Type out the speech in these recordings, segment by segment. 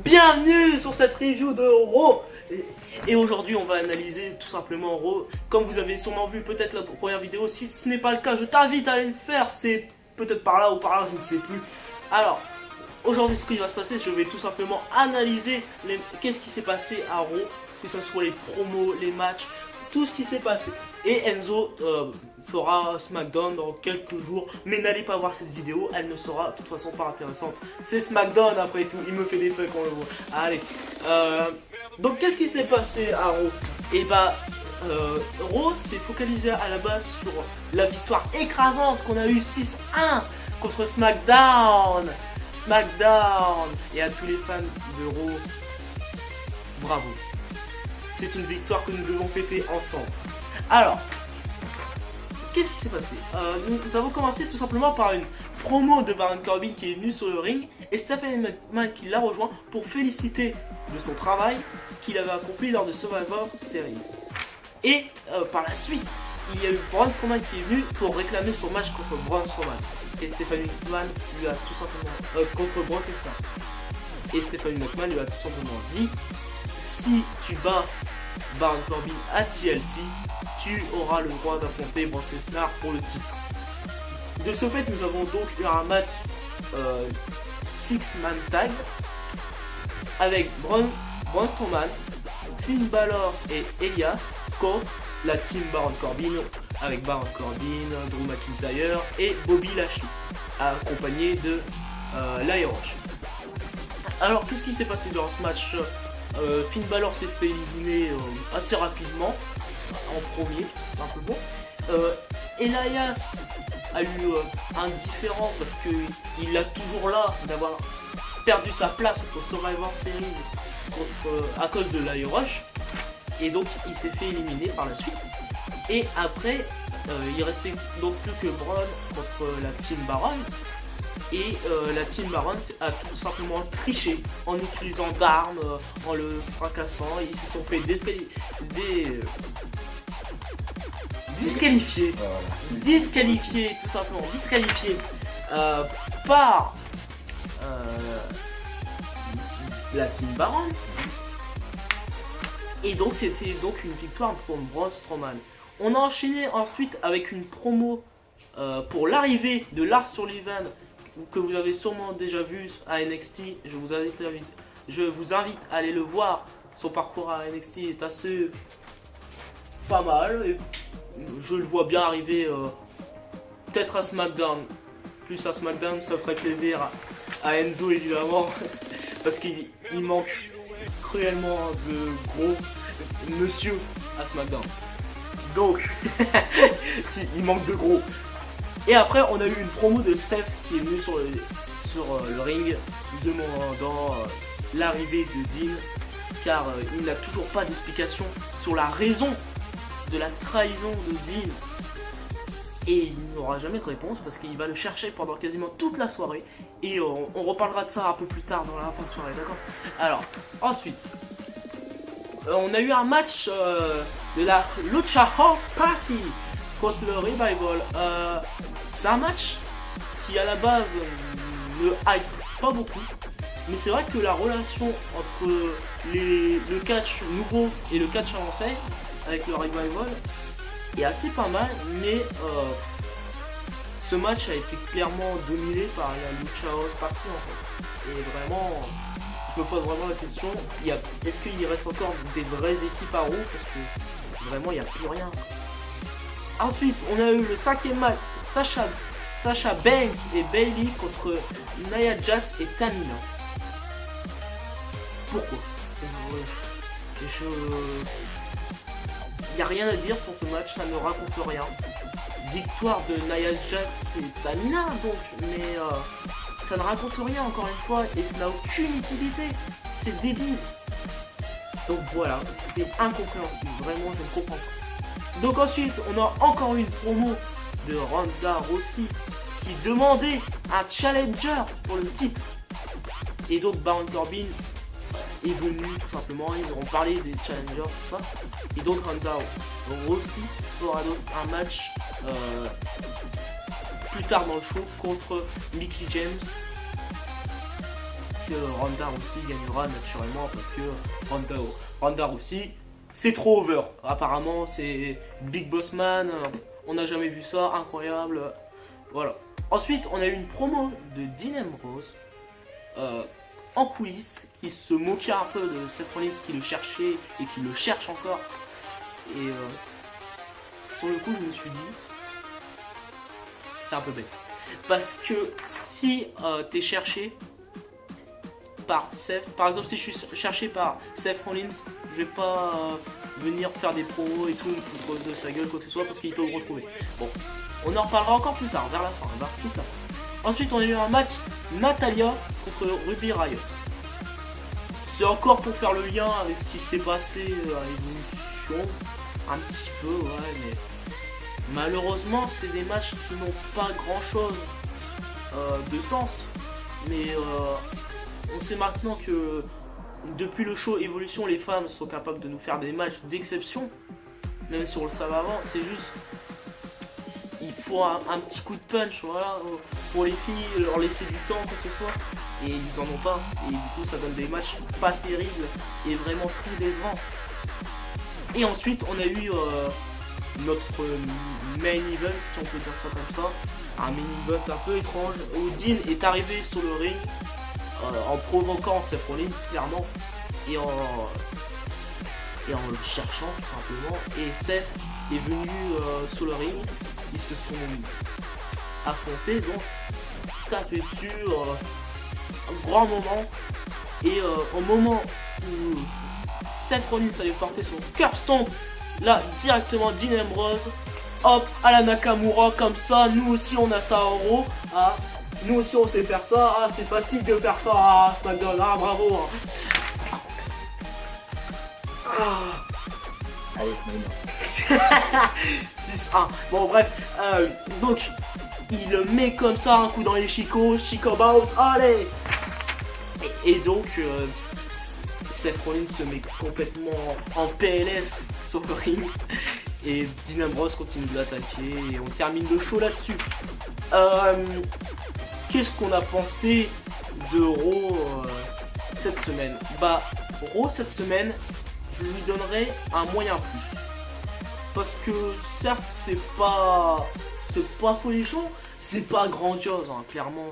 Bienvenue sur cette review de Raw. Et aujourd'hui on va analyser tout simplement Raw. Comme vous avez sûrement vu peut-être la première vidéo, si ce n'est pas le cas je t'invite à aller le faire. C'est peut-être par là ou par là, je ne sais plus. Alors aujourd'hui ce qui va se passer, je vais tout simplement analyser qu'est-ce qui s'est passé à Raw, que ce soit les promos, les matchs, tout ce qui s'est passé. Et Enzo fera SmackDown dans quelques jours, mais n'allez pas voir cette vidéo, elle ne sera de toute façon pas intéressante. C'est SmackDown après tout, il me fait des feux quand on le voit. Allez, donc qu'est-ce qui s'est passé à Raw? Et bah, Raw s'est focalisé à la base sur la victoire écrasante qu'on a eu 6-1 contre SmackDown. Et à tous les fans de Raw, bravo. C'est une victoire que nous devons fêter ensemble. Alors, qu'est-ce qui s'est passé? Nous avons commencé tout simplement par une promo de Baron Corbin qui est venu sur le ring et Stephanie McMahon qui l'a rejoint pour féliciter de son travail qu'il avait accompli lors de Survivor Series. Et par la suite, il y a eu Braun Strowman qui est venu pour réclamer son match contre Braun Strowman. Et Stephanie McMahon lui a tout simplement contre Brock Lesnar. Et Stephanie McMahon lui a tout simplement dit: si tu bats Baron Corbin à TLC, tu auras le droit d'affronter Brock Lesnar pour le titre. De ce fait, nous avons donc eu un match 6-man tag avec Braun Strowman, Finn Balor et Elias contre la team Baron Corbin avec Baron Corbin, Drew McIntyre et Bobby Lashley, accompagné de Lio Rush. Alors, qu'est-ce qui s'est passé dans ce match? Finn Balor s'est fait éliminer assez rapidement en premier, un peu bon. Elias a eu un différent parce qu'il a toujours là d'avoir perdu sa place au Survivor Series à cause de Lio Rush. Et donc il s'est fait éliminer par la suite. Et après, il restait donc plus que Braun contre la team Baron. Et la team Baron a tout simplement triché en utilisant d'armes, en le fracassant. Ils se sont fait disqualifier tout simplement, par la team Baron. Et donc c'était donc une victoire pour Braun Strowman. On a enchaîné ensuite avec une promo pour l'arrivée de Lars Sullivan, que vous avez sûrement déjà vu à NXT. Je vous invite à aller le voir. Son parcours à NXT est assez pas mal et je le vois bien arriver peut-être à SmackDown. Plus à SmackDown, ça ferait plaisir à Enzo évidemment parce qu'il manque cruellement de gros monsieur à SmackDown. Donc si, il manque de gros. Et après, on a eu une promo de Seth qui est venu sur le ring demandant l'arrivée de Dean, car il n'a toujours pas d'explication sur la raison de la trahison de Dean. Et il n'aura jamais de réponse parce qu'il va le chercher pendant quasiment toute la soirée. Et on reparlera de ça un peu plus tard dans la fin de soirée, d'accord? Alors, ensuite, on a eu un match de la Lucha House Party contre le Revival. C'est un match qui à la base ne hype pas beaucoup, mais c'est vrai que la relation entre le catch nouveau et le catch avancé avec le Revival est assez pas mal, mais ce match a été clairement dominé par la Lucha House Party en fait. Et vraiment, je me pose vraiment la question, est-ce qu'il reste encore des vraies équipes à Raw? Parce que vraiment il n'y a plus rien. Ensuite, on a eu le 5e match, Sasha Banks et Bayley contre Nia Jax et Tamina. Pourquoi? Il n'y a rien à dire sur ce match, ça ne raconte rien. Victoire de Nia Jax et Tamina donc, mais ça ne raconte rien encore une fois et ça n'a aucune utilité. C'est débile. Donc voilà, c'est incompréhensible, vraiment je ne comprends pas. Donc ensuite, on a encore une promo de Ronda Rousey qui demandait un challenger pour le titre. Et donc Baron Corbin est venu tout simplement, ils ont parlé des challengers, tout ça. Et donc Ronda Rousey fera donc un match plus tard dans le show contre Mickie James que Ronda Rousey gagnera naturellement parce que Ronda Rousey c'est trop over. Apparemment c'est Big Boss Man, on n'a jamais vu ça, incroyable. Voilà. Ensuite on a eu une promo de Dean Ambrose en coulisses qui se moquait un peu de Seth Rollins qui le cherchait et qui le cherche encore. Et sur le coup je me suis dit c'est un peu bête. Parce que si t'es cherché par Seth, par exemple si je suis cherché par Seth Rollins, je vais pas venir faire des promos et tout, me foutre de sa gueule quoi que ce soit parce qu'il peut me retrouver. Bon, on en reparlera encore plus tard, vers la fin, vers toute la fin. Ensuite on a eu un match Natalya contre Ruby Riott. C'est encore pour faire le lien avec ce qui s'est passé à l'évolution, un petit peu, ouais, mais malheureusement c'est des matchs qui n'ont pas grand chose de sens. Mais on sait maintenant que depuis le show Evolution, les femmes sont capables de nous faire des matchs d'exception. Même si on le savait avant, c'est juste il faut un petit coup de punch, voilà, pour les filles, leur laisser du temps, quoi que ce soit. Et ils en ont pas. Et du coup, ça donne des matchs pas terribles et vraiment très décevants. Et ensuite, on a eu notre main event, si on peut dire ça comme ça. Un main event un peu étrange où Dean est arrivé sur le ring en provoquant Seth Rollins, clairement. Et en le cherchant, tout simplement. Et Seth est venu sur le ring. Ils se sont affrontés, donc tapé dessus, un grand moment. Et au moment où Seth Rollins allait porter son curb stomp, là directement Dean Ambrose, hop, à la Nakamura, comme ça, nous aussi on a ça en Raw, ah, nous aussi on sait faire ça, ah, c'est facile de faire ça, ah, SmackDown, ah, bravo. Hein. Ah. Allez, maintenant. 6-1. Bon bref, donc il le met comme ça, un coup dans les chicots, Chico Bounce, allez. Et donc Seth Rollins se met complètement en PLS sur le ring et Dean Ambrose continue de l'attaquer et on termine le show là-dessus. Qu'est-ce qu'on a pensé de Raw cette semaine? Bah Raw cette semaine, je lui donnerais un moyen plus. Parce que certes c'est pas folichon, c'est pas grandiose, hein. Clairement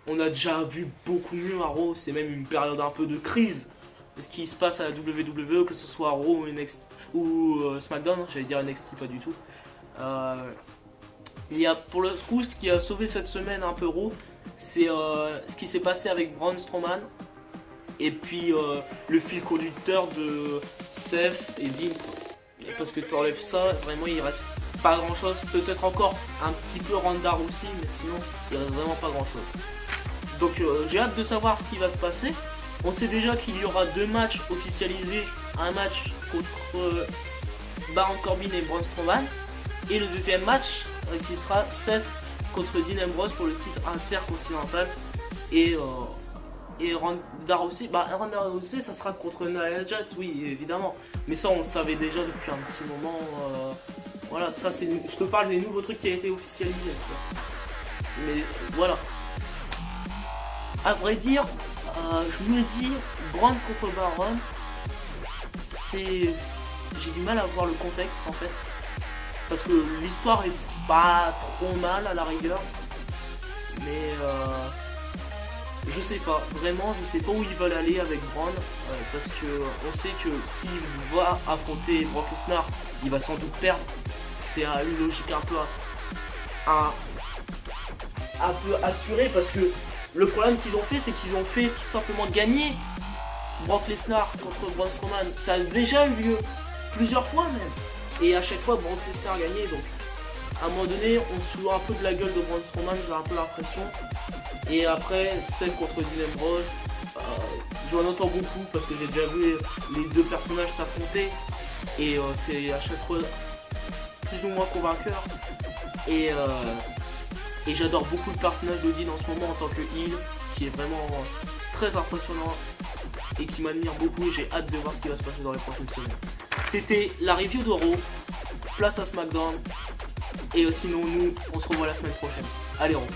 on a déjà vu beaucoup mieux à Raw, c'est même une période un peu de crise. Ce qui se passe à la WWE, que ce soit Raw ou SmackDown, j'allais dire NXT pas du tout. Il y a pour le coup ce qui a sauvé cette semaine un peu Raw, c'est ce qui s'est passé avec Braun Strowman. Et puis le fil conducteur de Seth et Dean. Parce que tu enlèves ça, vraiment il reste pas grand chose. Peut-être encore un petit peu Ronda Rousey, mais sinon il reste vraiment pas grand chose. Donc j'ai hâte de savoir ce qui va se passer. On sait déjà qu'il y aura 2 matchs officialisés. Un match contre Baron Corbin et Braun Strowman. Et le deuxième match qui sera Seth contre Dean Ambrose pour le titre intercontinental. Et Ronda Rousey, Ronda Rousey ça sera contre Nia Jax, oui évidemment. Mais ça on le savait déjà depuis un petit moment. Voilà, ça c'est. Je te parle des nouveaux trucs qui ont été officialisés. Mais voilà. À vrai dire, je me dis, Braun contre Baron, j'ai du mal à voir le contexte en fait. Parce que l'histoire est pas trop mal à la rigueur. Mais je sais pas, vraiment je sais pas où ils veulent aller avec Braun, parce que on sait que s'il va affronter Brock Lesnar, il va sans doute perdre. C'est une logique un peu assurée, parce que le problème qu'ils ont fait, c'est qu'ils ont fait tout simplement gagner Brock Lesnar contre Braun Strowman. Ça a déjà eu lieu plusieurs fois même, et à chaque fois Brock Lesnar a gagné, donc à un moment donné on se fout un peu de la gueule de Braun Strowman, j'ai un peu l'impression. Et après, celle contre Dean Ambrose, j'en entends beaucoup parce que j'ai déjà vu les deux personnages s'affronter. Et c'est à chaque fois plus ou moins convainqueur. Et j'adore beaucoup le personnage de Dean en ce moment en tant que heel, qui est vraiment très impressionnant et qui m'admire beaucoup. Et j'ai hâte de voir ce qui va se passer dans les prochaines semaines. C'était la review de Raw, place à SmackDown. Et sinon nous, on se revoit la semaine prochaine. Allez, Raw.